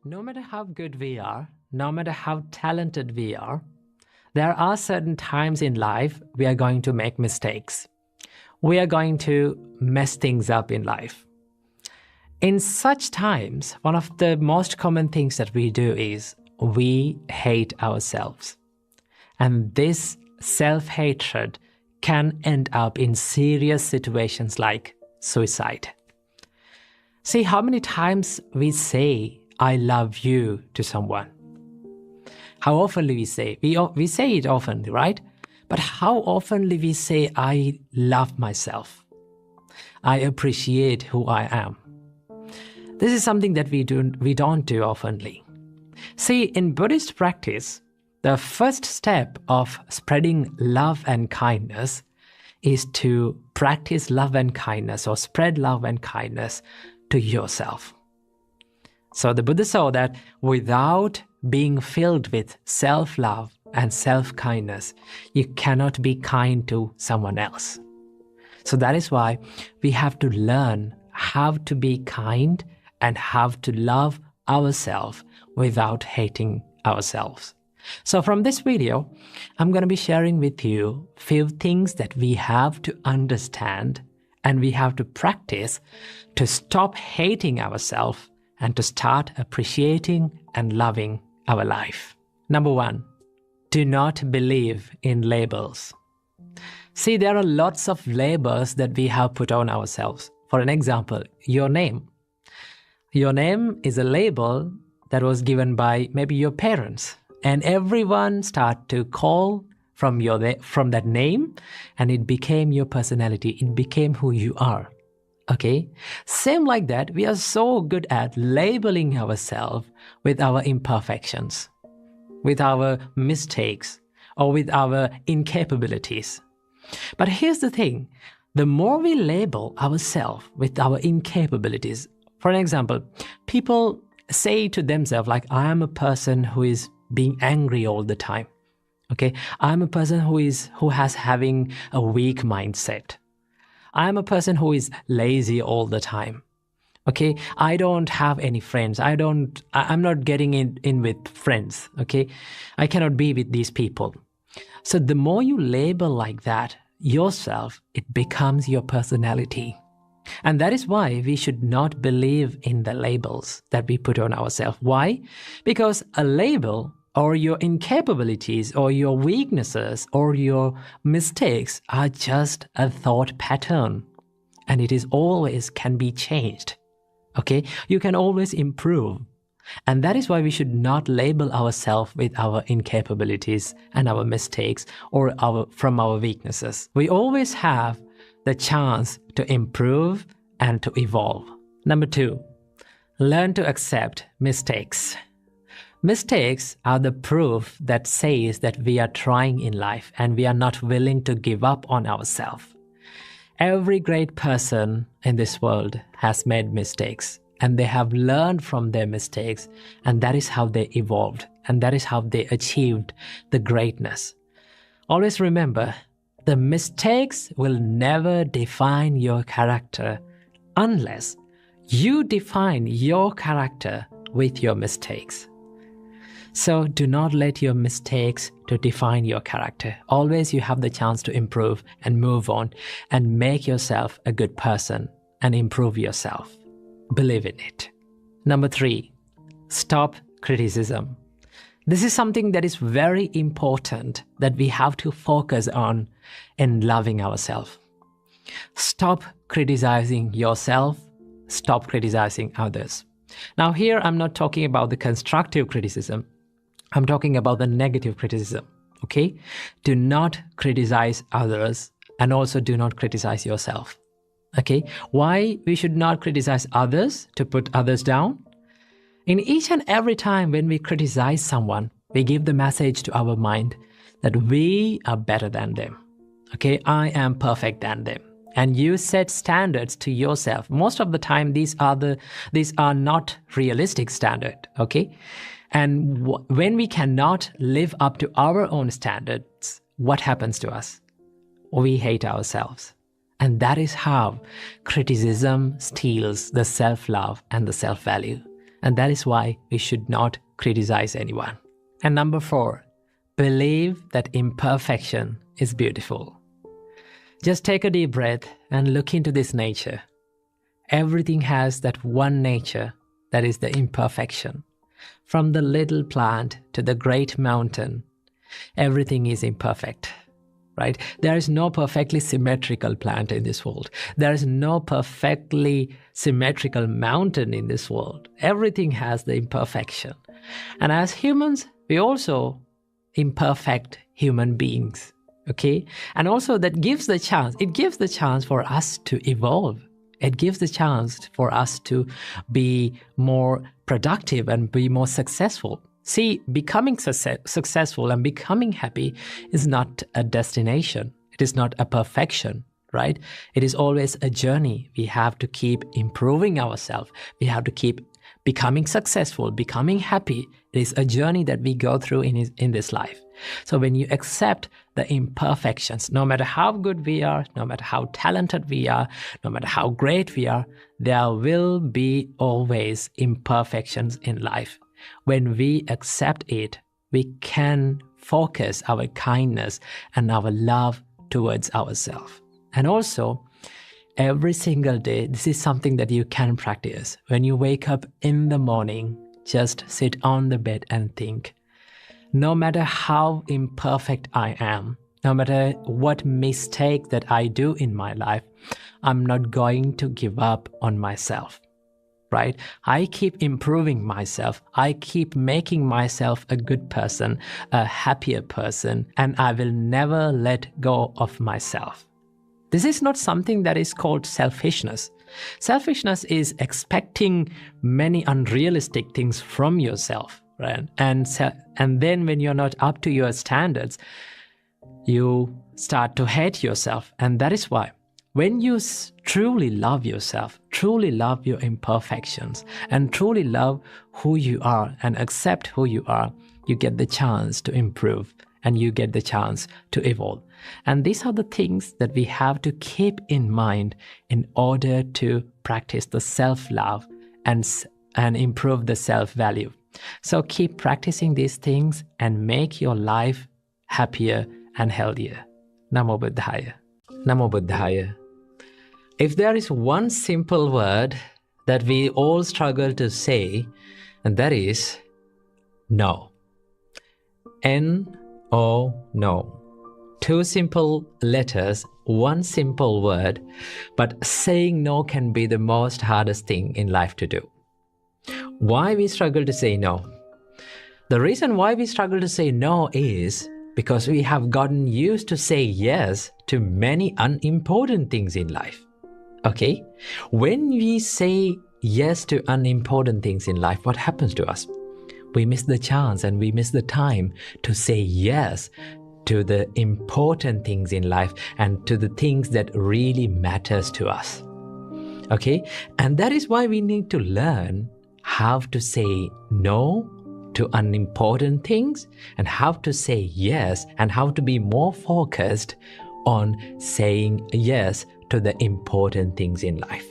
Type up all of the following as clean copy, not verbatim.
No matter how good we are, no matter how talented we are, there are certain times in life we are going to make mistakes. We are going to mess things up in life. In such times, one of the most common things that we do is we hate ourselves. And this self-hatred can end up in serious situations like suicide. See how many times we say, I love you to someone. How often we say? We say it often, right? But how often we say, I love myself. I appreciate who I am. This is something that we don't do oftenly. See, in Buddhist practice, the first step of spreading love and kindness is to practice love and kindness or spread love and kindness to yourself. So the Buddha saw that without being filled with self-love and self-kindness, you cannot be kind to someone else. So that is why we have to learn how to be kind and how to love ourselves without hating ourselves. So from this video, I'm going to be sharing with you a few things that we have to understand and we have to practice to stop hating ourselves and to start appreciating and loving our life. Number 1, do not believe in labels. See, there are lots of labels that we have put on ourselves. For an example, your name. Your name is a label that was given by maybe your parents, and everyone start to call from that name, and it became your personality. It became who you are. Okay? Same like that, we are so good at labeling ourselves with our imperfections, with our mistakes, or with our incapabilities. But here's the thing, the more we label ourselves with our incapabilities, for an example, people say to themselves like, I am a person who is being angry all the time. Okay, I'm a person who has having a weak mindset. I'm a person who is lazy all the time. Okay, I don't have any friends. I'm not getting in with friends. Okay, I cannot be with these people. So the more you label like that yourself, it becomes your personality. And that is why we should not believe in the labels that we put on ourselves. Why? Because a label or your incapabilities or your weaknesses or your mistakes are just a thought pattern. And it is always can be changed. Okay? You can always improve. And that is why we should not label ourselves with our incapabilities and our mistakes or from our weaknesses. We always have the chance to improve and to evolve. Number 2, learn to accept mistakes. Mistakes are the proof that says that we are trying in life and we are not willing to give up on ourselves. Every great person in this world has made mistakes and they have learned from their mistakes, and that is how they evolved and that is how they achieved the greatness. Always remember, the mistakes will never define your character unless you define your character with your mistakes. So do not let your mistakes to define your character. Always you have the chance to improve and move on and make yourself a good person and improve yourself. Believe in it. Number 3, stop criticism. This is something that is very important that we have to focus on in loving ourselves. Stop criticizing yourself. Stop criticizing others. Now here I'm not talking about the constructive criticism. I'm talking about the negative criticism. Okay? Do not criticize others and also do not criticize yourself. Okay? Why we should not criticize others to put others down? In each and every time when we criticize someone, we give the message to our mind that we are better than them. Okay, I am perfect than them. And you set standards to yourself. Most of the time, these are not realistic standards. Okay, and when we cannot live up to our own standards, what happens to us? We hate ourselves. And that is how criticism steals the self-love and the self-value. And that is why we should not criticize anyone. And number 4, believe that imperfection is beautiful. Just take a deep breath and look into this nature. Everything has that one nature that is the imperfection. From the little plant to the great mountain, everything is imperfect, right? There is no perfectly symmetrical plant in this world. There is no perfectly symmetrical mountain in this world. Everything has the imperfection. And as humans, we also imperfect human beings, okay? And also it gives the chance for us to evolve. It gives the chance for us to be more productive and be more successful. See, becoming successful and becoming happy is not a destination. It is not a perfection, right? It is always a journey. We have to keep improving ourselves. We have to keep becoming successful, becoming happy. It is a journey that we go through in this life. So when you accept the imperfections, no matter how good we are, no matter how talented we are, no matter how great we are, there will be always imperfections in life. When we accept it, we can focus our kindness and our love towards ourselves. And also, every single day, this is something that you can practice. When you wake up in the morning, just sit on the bed and think, no matter how imperfect I am, no matter what mistake that I do in my life, I'm not going to give up on myself, right? I keep improving myself. I keep making myself a good person, a happier person, and I will never let go of myself. This is not something that is called selfishness. Selfishness is expecting many unrealistic things from yourself, right? And then when you're not up to your standards, you start to hate yourself. And that is why when you truly love yourself, truly love your imperfections, and truly love who you are and accept who you are, you get the chance to improve and you get the chance to evolve. And these are the things that we have to keep in mind in order to practice the self-love and improve the self-value. So keep practicing these things and make your life happier and healthier. Namo Buddhaya. Namo Buddhaya. If there is one simple word that we all struggle to say, and that is no. N-O, no. 2 simple letters, 1 simple word, but saying no can be the most hardest thing in life to do. Why we struggle to say no? The reason why we struggle to say no is because we have gotten used to say yes to many unimportant things in life. Okay? When we say yes to unimportant things in life, what happens to us? We miss the chance and we miss the time to say yes to the important things in life and to the things that really matters to us. Okay? And that is why we need to learn how to say no to unimportant things and how to say yes and how to be more focused on saying yes to the important things in life.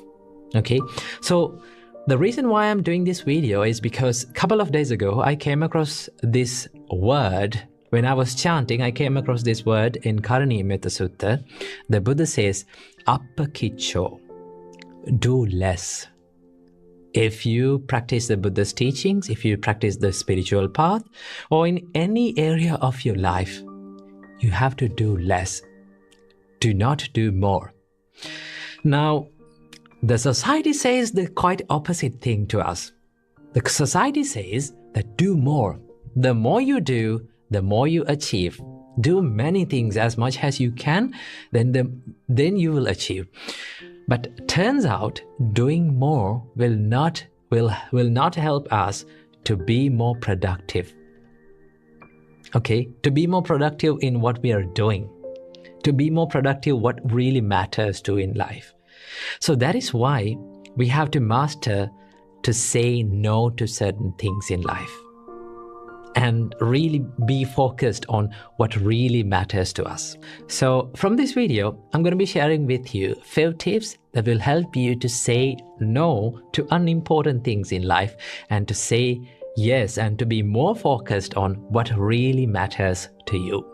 Okay? So the reason why I'm doing this video is because a couple of days ago, I came across this word. When I was chanting, I came across this word in Karanimetta Sutta. The Buddha says, Appakicho, do less. If you practice the Buddha's teachings, if you practice the spiritual path, or in any area of your life, you have to do less. Do not do more. Now, the society says the quite opposite thing to us. The society says that do more. The more you do, the more you achieve. Do many things as much as you can, then you will achieve. But turns out doing more will not help us to be more productive. Okay? To be more productive in what we are doing. To be more productive what really matters to in life. So that is why we have to master to say no to certain things in life. and really be focused on what really matters to us. So from this video, I'm going to be sharing with you 5 tips that will help you to say no to unimportant things in life and to say yes and to be more focused on what really matters to you.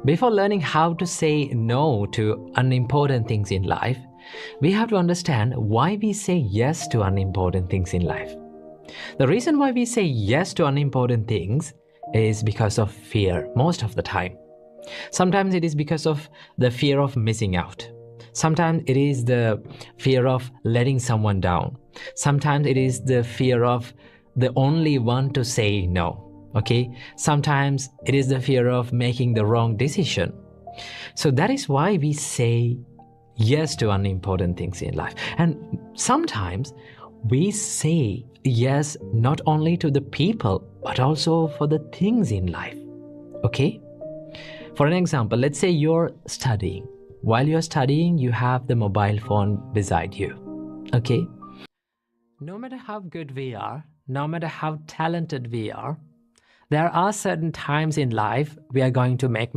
Before learning how to say no to unimportant things in life, we have to understand why we say yes to unimportant things in life. The reason why we say yes to unimportant things is because of fear most of the time. Sometimes it is because of the fear of missing out. Sometimes it is the fear of letting someone down. Sometimes it is the fear of the only one to say no. Okay? Sometimes it is the fear of making the wrong decision. So that is why we say yes to unimportant things in life. And sometimes we say yes not only to the people but also for the things in life. Okay? For an example, let's say you're studying. While you're studying, you have the mobile phone beside you. Okay? No matter how good we are, no matter how talented we are, there are certain times in life we are going to make